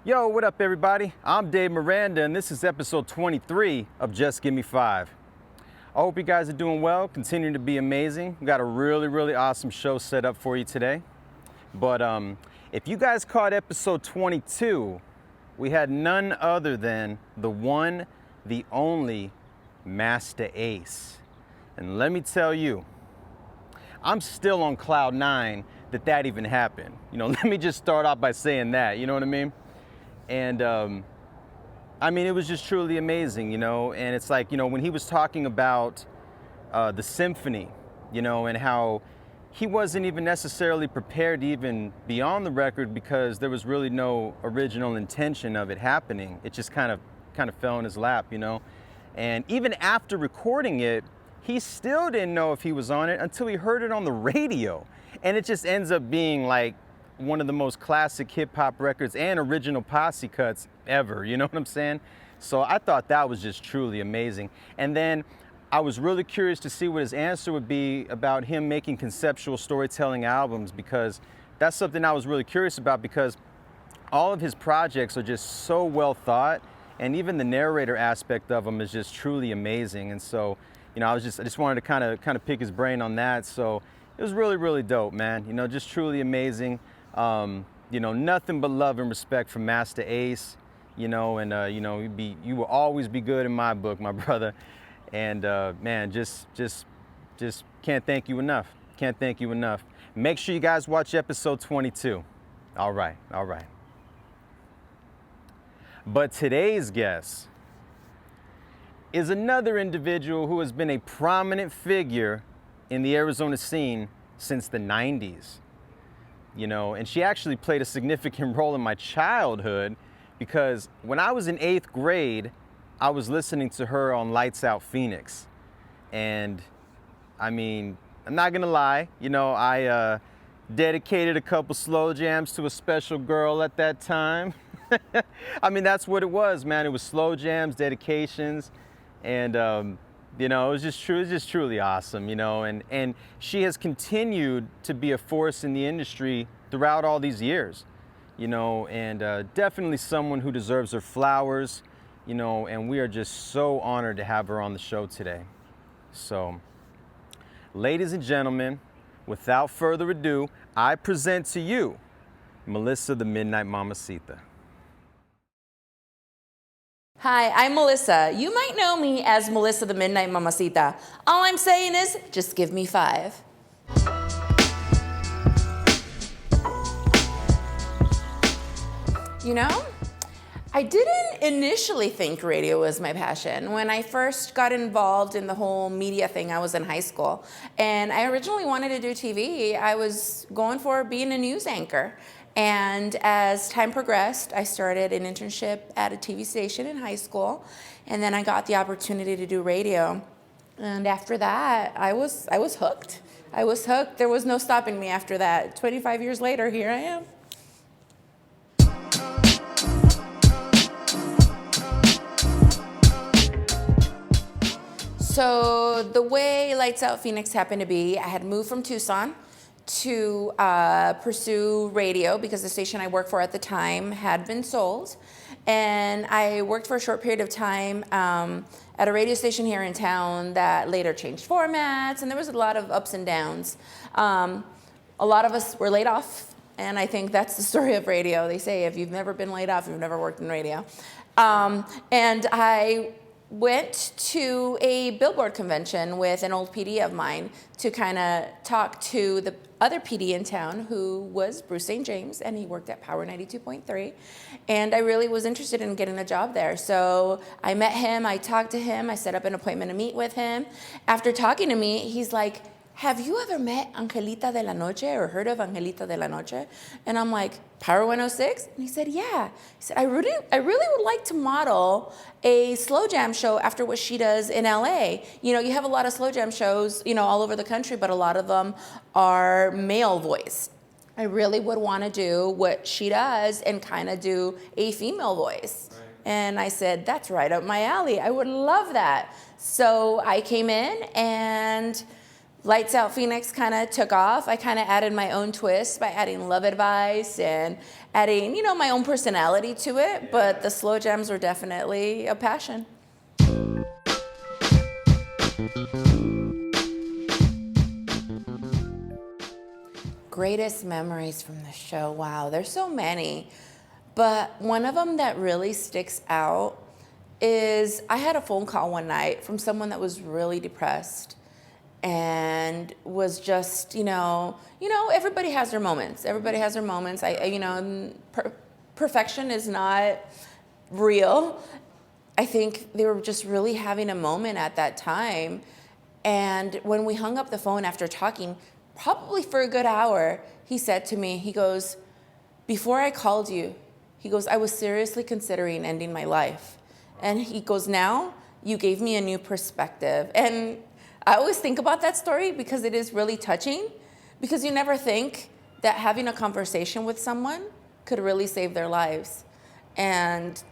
Yo, what up everybody? I'm Dave Miranda and this is episode 23 of Just Give Me 5. I hope you guys are doing well, continuing to be amazing. We got a really awesome show set up for you today. But if you guys caught episode 22, we had none other than the one, the only Master Ace. And let me tell you, I'm still on cloud 9 that even happened. You know, let me just start off by saying that, you know what I mean? And I mean, it was just truly amazing, you know, and it's like, you know, when he was talking about the symphony, you know, and how he wasn't even necessarily prepared to even be on the record because there was really no original intention of it happening. It just kind of fell in his lap, you know. And even after recording it, he still didn't know if he was on it until he heard it on the radio. And it just ends up being like one of the most classic hip hop records and original posse cuts ever, you know what I'm saying? So I thought that was just truly amazing. And then I was really curious to see what his answer would be about him making conceptual storytelling albums, because that's something I was really curious about, because all of his projects are just so well thought, and even the narrator aspect of them is just truly amazing. And so, you know, I just wanted to kind of pick his brain on that. So it was really dope, man. You know, just truly amazing. You know, nothing but love and respect from Master Ace, you know, and you know, you will always be good in my book, my brother. And man, just can't thank you enough. Can't thank you enough. Make sure you guys watch episode 22. All right. But today's guest is another individual who has been a prominent figure in the Arizona scene since the 90s. You know, and she actually played a significant role in my childhood, because when I was in 8th grade, I was listening to her on Lights Out Phoenix. And I mean, I'm not gonna lie, you know, I dedicated a couple slow jams to a special girl at that time. I mean, that's what it was, man. It was slow jams, dedications, and you know, it was just truly awesome, you know, and she has continued to be a force in the industry throughout all these years, you know, and definitely someone who deserves her flowers, you know, and we are just so honored to have her on the show today. So, ladies and gentlemen, without further ado, I present to you Melissa the Midnight Mamacita. Hi, I'm Melissa. You might know me as Melissa the Midnight Mamacita. All I'm saying is, just give me 5. You know, I didn't initially think radio was my passion. When I first got involved in the whole media thing, I was in high school, and I originally wanted to do TV. I was going for being a news anchor. And as time progressed, I started an internship at a TV station in high school, and then I got the opportunity to do radio. And after that, I was hooked. I was hooked. There was no stopping me after that. 25 years later, here I am. So the way Lights Out Phoenix happened to be, I had moved from Tucson to pursue radio because the station I worked for at the time had been sold. And I worked for a short period of time at a radio station here in town that later changed formats, and there was a lot of ups and downs. A lot of us were laid off, and I think that's the story of radio. They say if you've never been laid off, you've never worked in radio. And I went to a billboard convention with an old PD of mine to kind of talk to the other PD in town, who was Bruce St. James, and he worked at Power 92.3. And I really was interested in getting a job there. So I met him, I talked to him, I set up an appointment to meet with him. After talking to me, he's like, have you ever met Angelita de la Noche or heard of Angelita de la Noche? And I'm like, Power 106? And he said, yeah. He said, I really would like to model a slow jam show after what she does in LA. You know, you have a lot of slow jam shows, you know, all over the country, but a lot of them are male voice. I really would want to do what she does and kind of do a female voice. Right. And I said, that's right up my alley. I would love that. So I came in and Lights Out Phoenix kind of took off. I kind of added my own twist by adding love advice and adding, my own personality to it. But the slow jams were definitely a passion. Greatest memories from the show. Wow, there's so many. But one of them that really sticks out is I had a phone call one night from someone that was really depressed and was just, everybody has their moments. Everybody has their moments. Perfection is not real. I think they were just really having a moment at that time. And when we hung up the phone after talking, probably for a good hour, he said to me, he goes, before I called you, he goes, I was seriously considering ending my life. And he goes, now you gave me a new perspective. And I always think about that story because it is really touching, because you never think that having a conversation with someone could really save their lives. And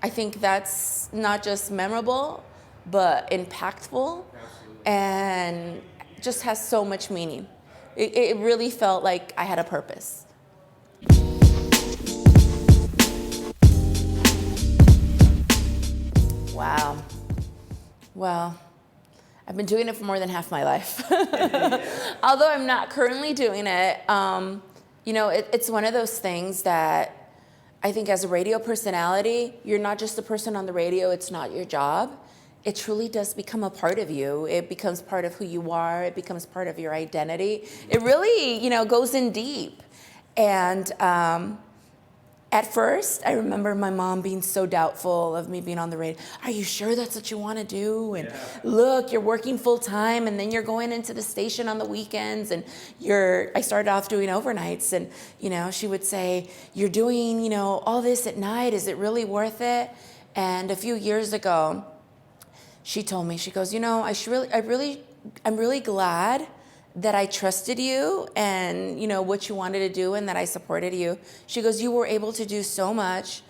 I think that's not just memorable, but impactful. Absolutely. And just has so much meaning. It really felt like I had a purpose. Wow. Well, I've been doing it for more than half my life. Although I'm not currently doing it, it's one of those things that I think as a radio personality, you're not just a person on the radio, it's not your job. It truly does become a part of you. It becomes part of who you are. It becomes part of your identity. It really, goes in deep. And at first, I remember my mom being so doubtful of me being on the radio. Are you sure that's what you want to do? And look, you're working full time, and then you're going into the station on the weekends, and I started off doing overnights, and she would say, you're doing, all this at night. Is it really worth it? And a few years ago, she told me, she goes, I'm really glad that I trusted you and, what you wanted to do and that I supported you. She goes, you were able to do so much.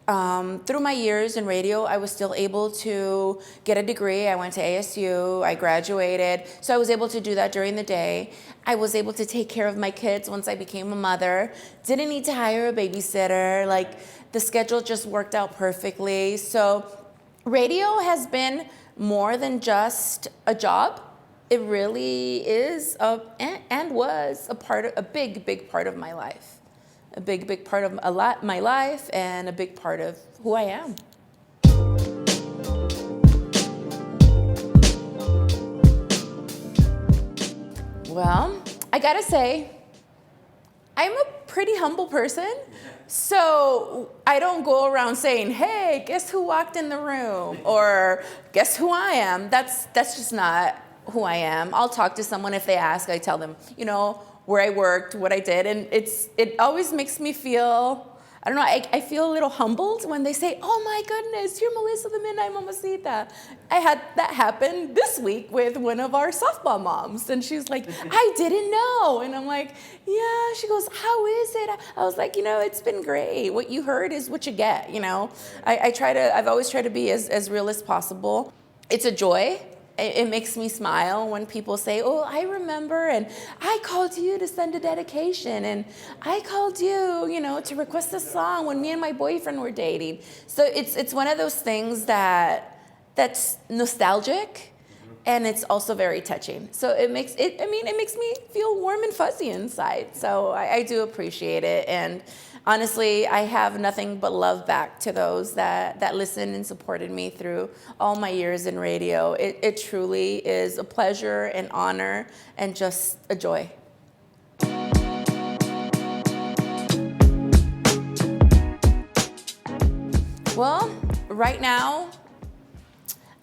Through my years in radio, I was still able to get a degree. I went to ASU, I graduated. So I was able to do that during the day. I was able to take care of my kids once I became a mother. Didn't need to hire a babysitter. The schedule just worked out perfectly. So radio has been more than just a job. It really is and was a big part of my life. A big part of my life and a big part of who I am. Well, I gotta say, I'm a pretty humble person. So I don't go around saying, hey, guess who walked in the room? Or guess who I am? That's just not who I am. I'll talk to someone if they ask. I tell them, where I worked, what I did. And it always makes me feel, I don't know, I feel a little humbled when they say, oh my goodness, you're Melissa the Midnight Mamacita. I had that happen this week with one of our softball moms. And she's like, I didn't know. And I'm like, yeah. She goes, how is it? I was like, it's been great. What you heard is what you get, I've always tried to be as real as possible. It's a joy. It makes me smile when people say, oh, I remember, and I called you to send a dedication, and I called you, to request a song when me and my boyfriend were dating. So it's one of those things that's nostalgic, and it's also very touching. So it makes me feel warm and fuzzy inside. So I do appreciate it, and honestly, I have nothing but love back to those that listened and supported me through all my years in radio. It truly is a pleasure, an honor, and just a joy. Well, right now,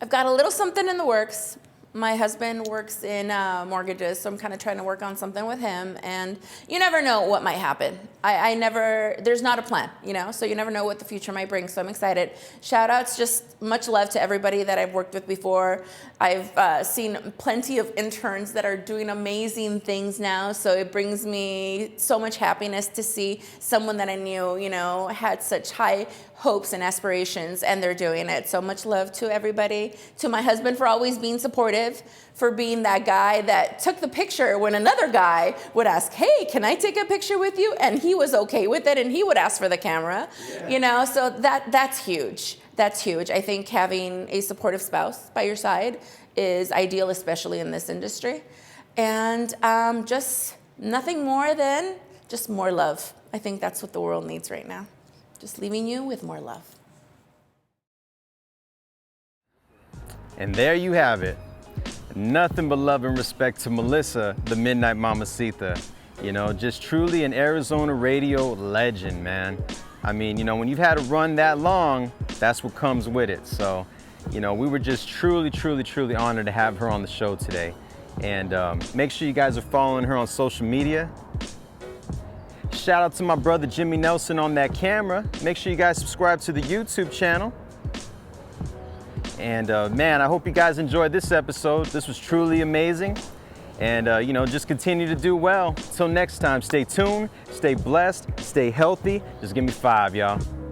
I've got a little something in the works. My husband works in mortgages, so I'm kind of trying to work on something with him. And you never know what might happen. There's not a plan, so you never know what the future might bring. So I'm excited. Shout outs, just much love to everybody that I've worked with before. I've seen plenty of interns that are doing amazing things now. So it brings me so much happiness to see someone that I knew, had such high hopes and aspirations, and they're doing it. So much love to everybody. To my husband for always being supportive appreciative for being that guy that took the picture when another guy would ask, hey, can I take a picture with you? And he was okay with it, and he would ask for the camera, you know, so that's huge. That's huge. I think having a supportive spouse by your side is ideal, especially in this industry. And just nothing more than just more love. I think that's what the world needs right now. Just leaving you with more love. And there you have it. Nothing but love and respect to Melissa, the Midnight Mamacita. You know, just truly an Arizona radio legend, man. I mean, you know, when you've had a run that long, that's what comes with it. So, you know, we were just truly, truly, truly honored to have her on the show today. And make sure you guys are following her on social media. Shout out to my brother Jimmy Nelson on that camera. Make sure you guys subscribe to the YouTube channel. And man, I hope you guys enjoyed this episode. This was truly amazing. And you know, just continue to do well. Till next time, stay tuned, stay blessed, stay healthy. Just give me 5, y'all.